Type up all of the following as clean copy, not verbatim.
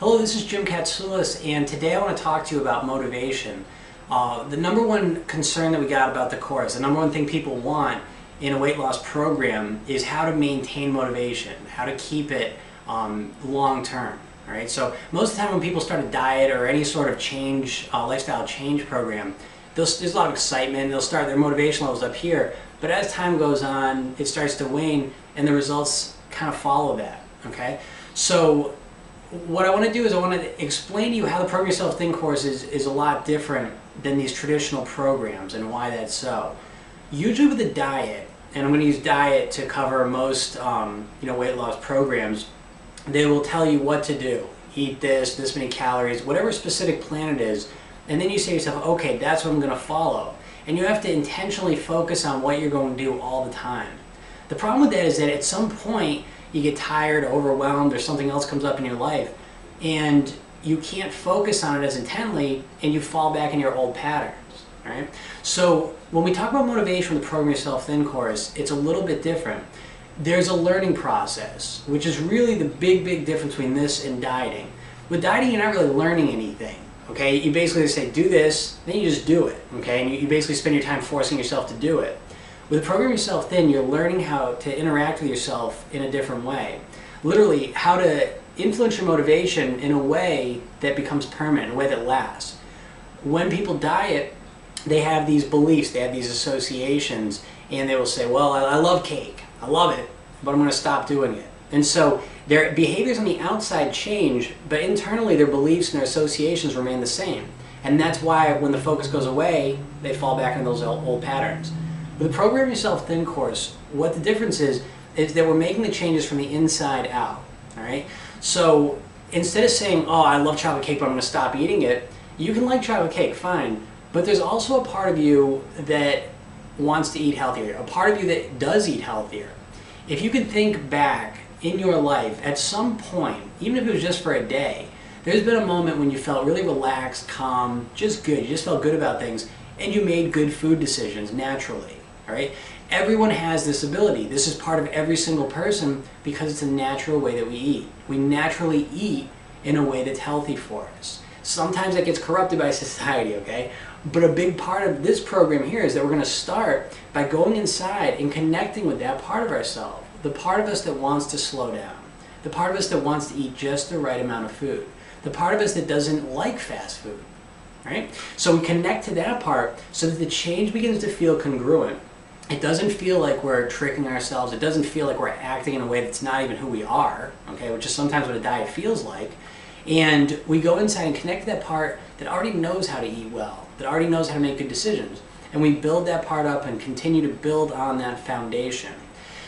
Hello, this is Jim Katsoulis, and today I want to talk to you about motivation. The number one concern that we got about the course, the number one thing people want in a weight loss program is how to maintain motivation, how to keep it long term. All right? So most of the time when people start a diet or any sort of change, lifestyle change program, there's a lot of excitement, they'll start their motivation levels up here, but as time goes on, it starts to wane and the results kind of follow that. Okay? So what I want to do is I want to explain to you how the Program Yourself Thin course is a lot different than these traditional programs and why that's so. Usually with a diet, and I'm going to use diet to cover most weight loss programs, they will tell you what to do. Eat this many calories, whatever specific plan it is, and then you say to yourself, okay, that's what I'm going to follow. And you have to intentionally focus on what you're going to do all the time. The problem with that is that at some point you get tired, overwhelmed, or something else comes up in your life, and you can't focus on it as intently, and you fall back in your old patterns. Right? So when we talk about motivation with the Program Yourself Thin course, it's a little bit different. There's a learning process, which is really the big difference between this and dieting. With dieting, you're not really learning anything. Okay? You basically say, do this, then you just do it. Okay? And you basically spend your time forcing yourself to do it. With the Program Yourself Thin, you're learning how to interact with yourself in a different way. Literally, how to influence your motivation in a way that becomes permanent, a way that lasts. When people diet, they have these beliefs, they have these associations, and they will say, well, I love cake, I love it, but I'm going to stop doing it. And so their behaviors on the outside change, but internally their beliefs and their associations remain the same. And that's why when the focus goes away, they fall back into those old patterns. With the Program Yourself Thin course, what the difference is that we're making the changes from the inside out. All right? So instead of saying, oh, I love chocolate cake, but I'm going to stop eating it, you can like chocolate cake, fine. But there's also a part of you that wants to eat healthier, a part of you that does eat healthier. If you could think back in your life, at some point, even if it was just for a day, there's been a moment when you felt really relaxed, calm, just good, you just felt good about things, and you made good food decisions naturally. All right? Everyone has this ability. This is part of every single person because it's a natural way that we eat. We naturally eat in a way that's healthy for us. Sometimes that gets corrupted by society, okay? But a big part of this program here is that we're going to start by going inside and connecting with that part of ourselves, the part of us that wants to slow down, the part of us that wants to eat just the right amount of food, the part of us that doesn't like fast food, right? So we connect to that part so that the change begins to feel congruent. It doesn't feel like we're tricking ourselves. It doesn't feel like we're acting in a way that's not even who we are, okay, which is sometimes what a diet feels like. And we go inside and connect to that part that already knows how to eat well, that already knows how to make good decisions. And we build that part up and continue to build on that foundation.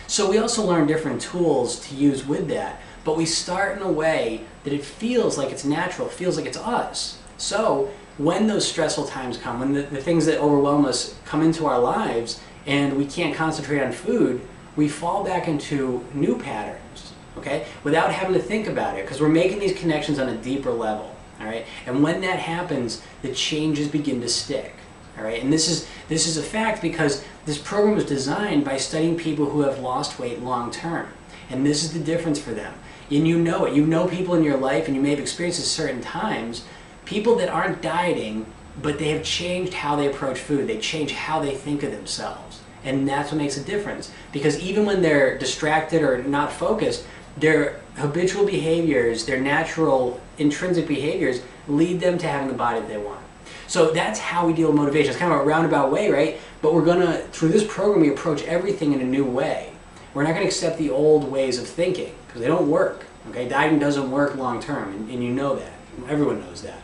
So we also learn different tools to use with that, but we start in a way that it feels like it's natural, feels like it's us. So when those stressful times come, when the things that overwhelm us come into our lives and we can't concentrate on food, we fall back into new patterns, okay, without having to think about it, because we're making these connections on a deeper level, all right? And when that happens, the changes begin to stick, all right? And this is a fact because this program was designed by studying people who have lost weight long term, and this is the difference for them. And you know it. You know people in your life, and you may have experienced at certain times, people that aren't dieting, but they have changed how they approach food. They change how they think of themselves. And that's what makes a difference. Because even when they're distracted or not focused, their habitual behaviors, their natural intrinsic behaviors lead them to having the body that they want. So that's how we deal with motivation. It's kind of a roundabout way, right? But we're going to, through this program, we approach everything in a new way. We're not going to accept the old ways of thinking because they don't work. Okay? Dieting doesn't work long term, and you know that. Everyone knows that.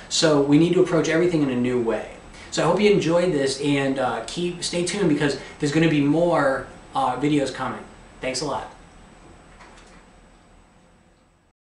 So we need to approach everything in a new way. So I hope you enjoyed this, and stay tuned because there's going to be more videos coming. Thanks a lot.